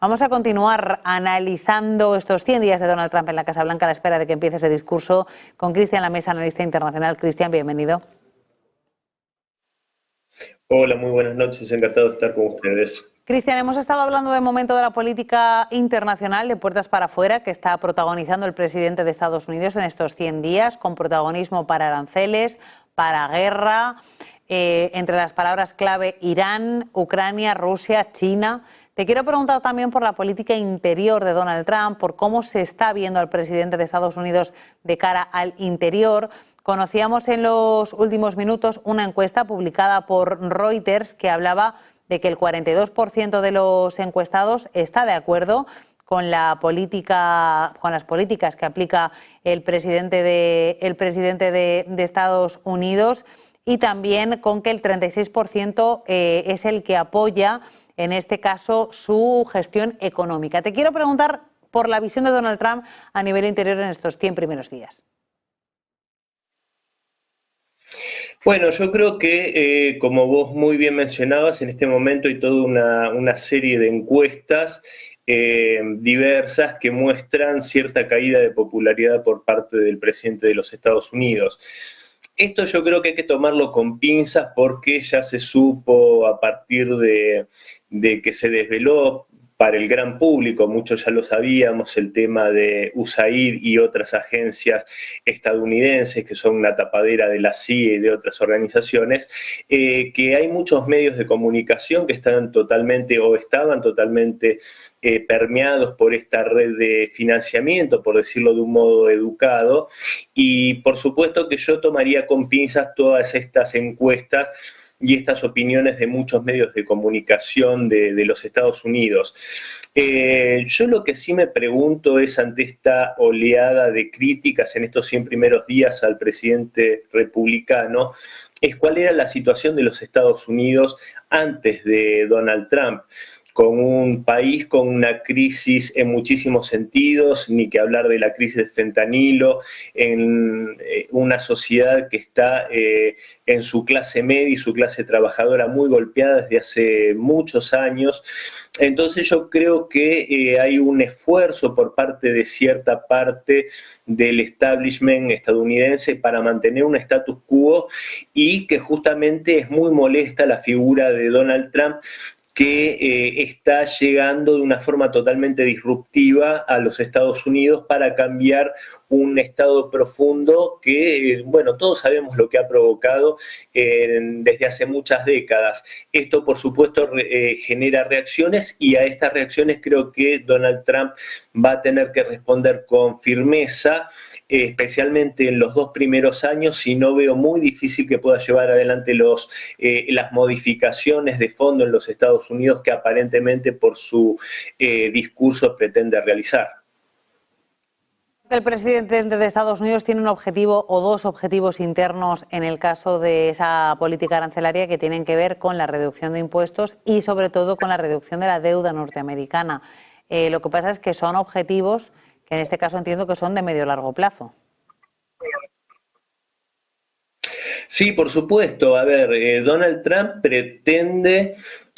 Vamos a continuar analizando estos 100 días de Donald Trump en la Casa Blanca a la espera de que empiece ese discurso con Cristian Lamesa, analista internacional. Cristian, bienvenido. Hola, muy buenas noches, encantado de estar con ustedes. Cristian, hemos estado hablando de momento de la política internacional de puertas para afuera que está protagonizando el presidente de Estados Unidos en estos 100 días, con protagonismo para aranceles, para guerra, entre las palabras clave Irán, Ucrania, Rusia, China. Te quiero preguntar también por la política interior de Donald Trump, por cómo se está viendo al presidente de Estados Unidos de cara al interior. Conocíamos en los últimos minutos una encuesta publicada por Reuters que hablaba de que el 42% de los encuestados está de acuerdo con la política, con las políticas que aplica el presidente de Estados Unidos, y también con que el 36% es el que apoya, en este caso, su gestión económica. Te quiero preguntar por la visión de Donald Trump a nivel interior en estos 100 primeros días. Bueno, yo creo que, como vos muy bien mencionabas, en este momento hay toda una serie de encuestas diversas que muestran cierta caída de popularidad por parte del presidente de los Estados Unidos. Esto yo creo que hay que tomarlo con pinzas porque ya se supo a partir de que se desveló para el gran público, muchos ya lo sabíamos, el tema de USAID y otras agencias estadounidenses que son una tapadera de la CIA y de otras organizaciones, que hay muchos medios de comunicación que están totalmente o estaban totalmente permeados por esta red de financiamiento, por decirlo de un modo educado, y por supuesto que yo tomaría con pinzas todas estas encuestas y estas opiniones de muchos medios de comunicación de los Estados Unidos. Yo lo que sí me pregunto es, ante esta oleada de críticas en estos 100 primeros días al presidente republicano, es cuál era la situación de los Estados Unidos antes de Donald Trump, con un país con una crisis en muchísimos sentidos, ni que hablar de la crisis de fentanilo, en una sociedad que está en su clase media y su clase trabajadora muy golpeada desde hace muchos años. Entonces yo creo que hay un esfuerzo por parte de cierta parte del establishment estadounidense para mantener un status quo, y que justamente es muy molesta la figura de Donald Trump, que está llegando de una forma totalmente disruptiva a los Estados Unidos para cambiar un estado profundo que, bueno, todos sabemos lo que ha provocado desde hace muchas décadas. Esto, por supuesto, genera reacciones, y a estas reacciones creo que Donald Trump va a tener que responder con firmeza, especialmente en los 2 primeros años, y no veo muy difícil que pueda llevar adelante las modificaciones de fondo en los Estados Unidos que aparentemente por su discurso pretende realizar. El presidente de Estados Unidos tiene un objetivo o dos objetivos internos en el caso de esa política arancelaria que tienen que ver con la reducción de impuestos y sobre todo con la reducción de la deuda norteamericana. Lo que pasa es que son objetivos que en este caso entiendo que son de medio largo plazo. Sí, por supuesto. A ver, Donald Trump pretende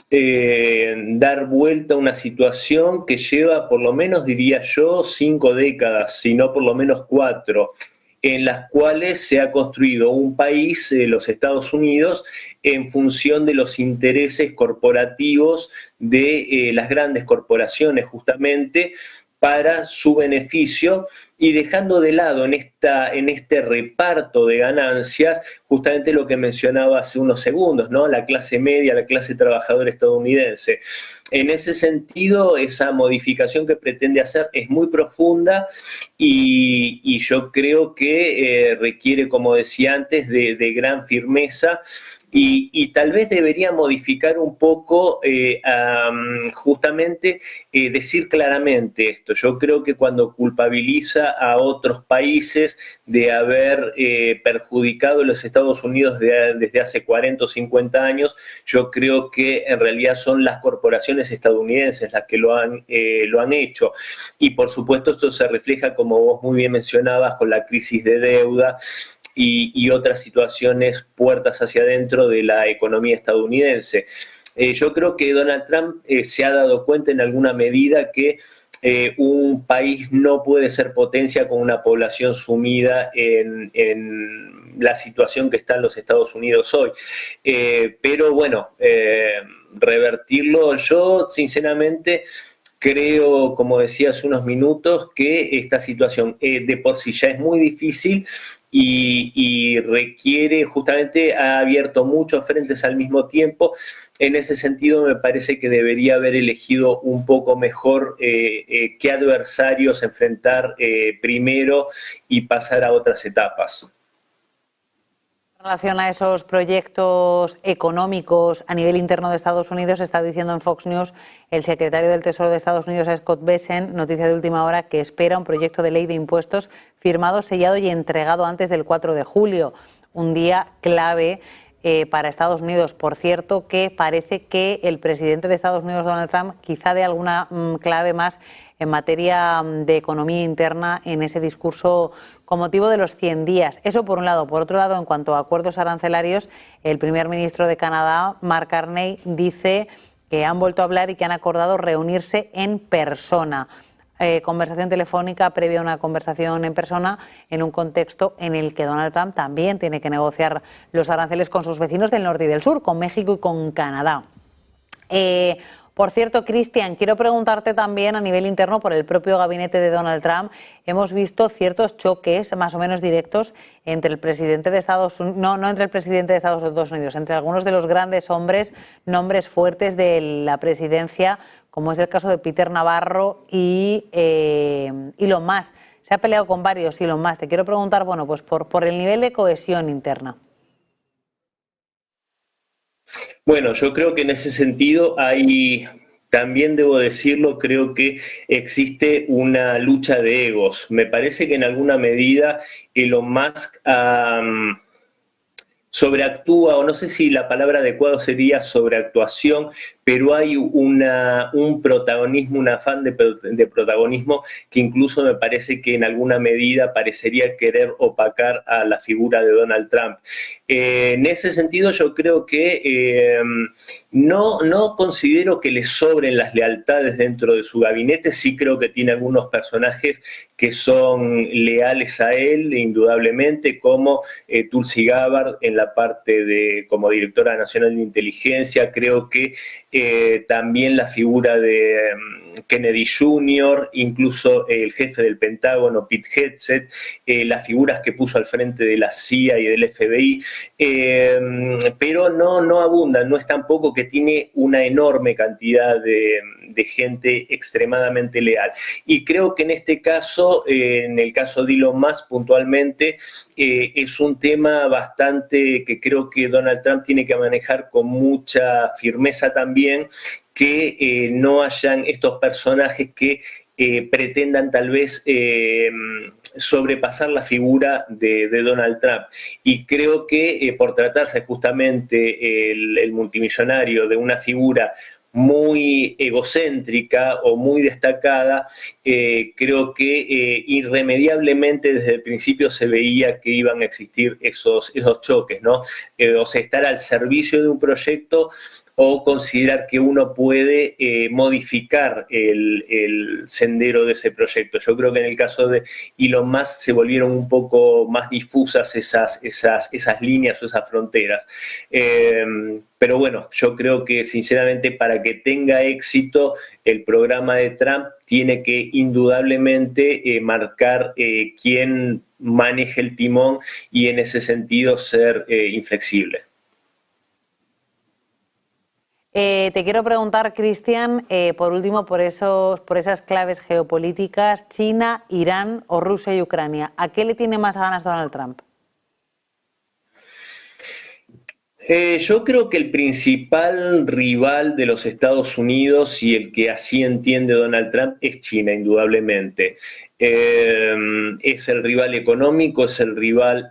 dar vuelta a una situación que lleva, por lo menos diría yo, 5 décadas, si no por lo menos 4, en las cuales se ha construido un país, los Estados Unidos, en función de los intereses corporativos de las grandes corporaciones, justamente para su beneficio, y dejando de lado en este reparto de ganancias justamente lo que mencionaba hace unos segundos, ¿no? La clase media, la clase trabajadora estadounidense. En ese sentido, esa modificación que pretende hacer es muy profunda, y yo creo que requiere, como decía antes, de gran firmeza, y tal vez debería modificar un poco, justamente decir claramente esto. Yo creo que cuando culpabiliza a otros países de haber perjudicado a los Estados Unidos desde hace 40 o 50 años, yo creo que en realidad son las corporaciones estadounidenses las que lo han hecho. Y por supuesto esto se refleja, como vos muy bien mencionabas, con la crisis de deuda y otras situaciones puertas hacia adentro de la economía estadounidense. Yo creo que Donald Trump se ha dado cuenta en alguna medida que un país no puede ser potencia con una población sumida en la situación que están los Estados Unidos hoy. Pero bueno, revertirlo, yo sinceramente creo, como decía hace unos minutos, que esta situación de por sí ya es muy difícil y requiere, justamente ha abierto muchos frentes al mismo tiempo. En ese sentido me parece que debería haber elegido un poco mejor qué adversarios enfrentar primero y pasar a otras etapas. En relación a esos proyectos económicos a nivel interno de Estados Unidos, está diciendo en Fox News el secretario del Tesoro de Estados Unidos, Scott Bessent, noticia de última hora, que espera un proyecto de ley de impuestos firmado, sellado y entregado antes del 4 de julio, un día clave para Estados Unidos. Por cierto, que parece que el presidente de Estados Unidos, Donald Trump, quizá dé alguna clave más en materia de economía interna en ese discurso con motivo de los 100 días. Eso por un lado. Por otro lado, en cuanto a acuerdos arancelarios, el primer ministro de Canadá, Mark Carney, dice que han vuelto a hablar y que han acordado reunirse en persona. Conversación telefónica previa a una conversación en persona en un contexto en el que Donald Trump también tiene que negociar los aranceles con sus vecinos del norte y del sur, con México y con Canadá. Por cierto, Cristian, quiero preguntarte también a nivel interno por el propio gabinete de Donald Trump. Hemos visto ciertos choques más o menos directos entre el presidente de Estados Unidos, no entre el presidente de Estados Unidos, entre algunos de los grandes hombres, nombres fuertes de la presidencia, como es el caso de Peter Navarro y Elon Musk. Se ha peleado con varios Elon Musk. Te quiero preguntar, bueno, pues por el nivel de cohesión interna. Bueno, yo creo que en ese sentido también debo decirlo, creo que existe una lucha de egos. Me parece que en alguna medida Elon Musk sobreactúa, o no sé si la palabra adecuada sería sobreactuación, pero hay un protagonismo, un afán de protagonismo que incluso me parece que en alguna medida parecería querer opacar a la figura de Donald Trump. En ese sentido yo creo que no considero que le sobren las lealtades dentro de su gabinete, sí creo que tiene algunos personajes que son leales a él, indudablemente, como Tulsi Gabbard en la parte como directora nacional de inteligencia. Creo que también la figura de Kennedy Jr., incluso el jefe del Pentágono, Pete Hegseth, las figuras que puso al frente de la CIA y del FBI, pero no abundan, no es tampoco que tiene una enorme cantidad de gente extremadamente leal. Y creo que en este caso, en el caso de Elon Musk puntualmente, es un tema bastante que creo que Donald Trump tiene que manejar con mucha firmeza también, que no hayan estos personajes que pretendan tal vez sobrepasar la figura de Donald Trump. Y creo que por tratarse justamente el multimillonario de una figura muy egocéntrica o muy destacada, creo que irremediablemente desde el principio se veía que iban a existir esos choques, ¿no? O sea, estar al servicio de un proyecto o considerar que uno puede modificar el sendero de ese proyecto. Yo creo que en el caso de Elon Musk se volvieron un poco más difusas esas líneas o esas fronteras. Pero bueno, yo creo que sinceramente para que tenga éxito el programa de Trump tiene que indudablemente marcar quién maneje el timón y en ese sentido ser inflexible. Te quiero preguntar, Cristian, por último, por esas claves geopolíticas, China, Irán o Rusia y Ucrania. ¿A qué le tiene más ganas Donald Trump? Yo creo que el principal rival de los Estados Unidos y el que así entiende Donald Trump es China, indudablemente. es el rival económico, es el rival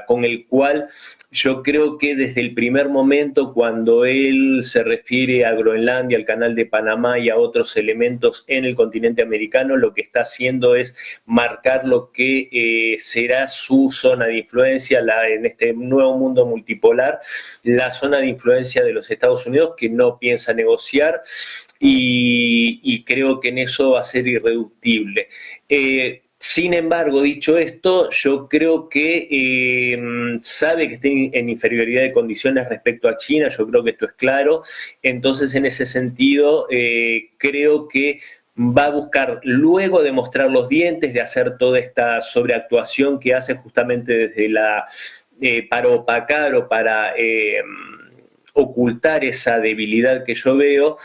con el cual yo creo que desde el primer momento, cuando él se refiere a Groenlandia, al Canal de Panamá y a otros elementos en el continente americano, lo que está haciendo es marcar lo que será su zona de influencia en este nuevo mundo multipolar, la zona de influencia de los Estados Unidos, que no piensa negociar, y creo que en eso va a ser irreductible. Sin embargo, dicho esto, yo creo que sabe que está en inferioridad de condiciones respecto a China, yo creo que esto es claro. Entonces, en ese sentido, creo que va a buscar, luego de mostrar los dientes, de hacer toda esta sobreactuación que hace justamente desde para opacar o para ocultar esa debilidad que yo veo,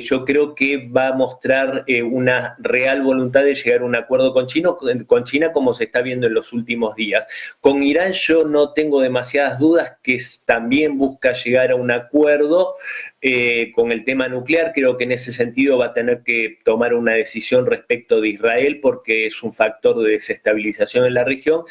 yo creo que va a mostrar una real voluntad de llegar a un acuerdo con China, como se está viendo en los últimos días. Con Irán yo no tengo demasiadas dudas, que también busca llegar a un acuerdo con el tema nuclear. Creo que en ese sentido va a tener que tomar una decisión respecto de Israel, porque es un factor de desestabilización en la región.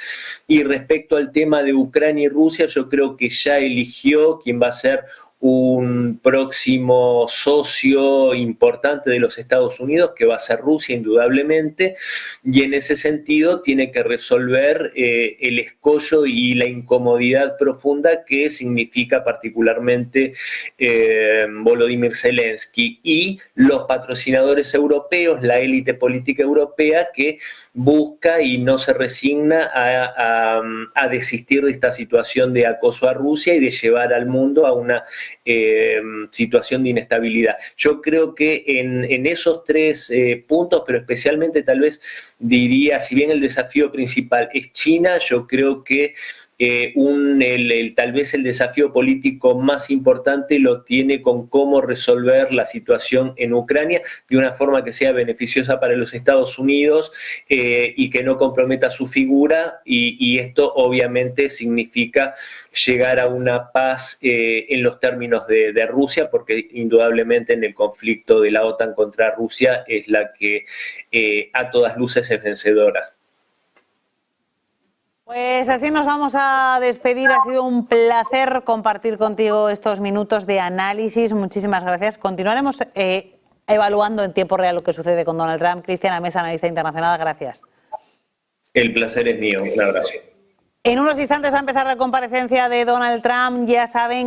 Y respecto al tema de Ucrania y Rusia, yo creo que ya eligió quién va a ser un próximo socio importante de los Estados Unidos, que va a ser Rusia, indudablemente, y en ese sentido tiene que resolver el escollo y la incomodidad profunda que significa particularmente Volodymyr Zelensky y los patrocinadores europeos, la élite política europea, que busca y no se resigna a desistir de esta situación de acoso a Rusia y de llevar al mundo a una situación de inestabilidad. Yo creo que en esos tres puntos, pero especialmente tal vez diría, si bien el desafío principal es China, yo creo que tal vez el desafío político más importante lo tiene con cómo resolver la situación en Ucrania de una forma que sea beneficiosa para los Estados Unidos y que no comprometa su figura, y esto obviamente significa llegar a una paz en los términos de Rusia, porque indudablemente en el conflicto de la OTAN contra Rusia es la que a todas luces es vencedora. Pues así nos vamos a despedir. Ha sido un placer compartir contigo estos minutos de análisis. Muchísimas gracias. Continuaremos evaluando en tiempo real lo que sucede con Donald Trump. Cristiana Mesa, analista internacional, gracias. El placer es mío. Un abrazo. En unos instantes va a empezar la comparecencia de Donald Trump. Ya saben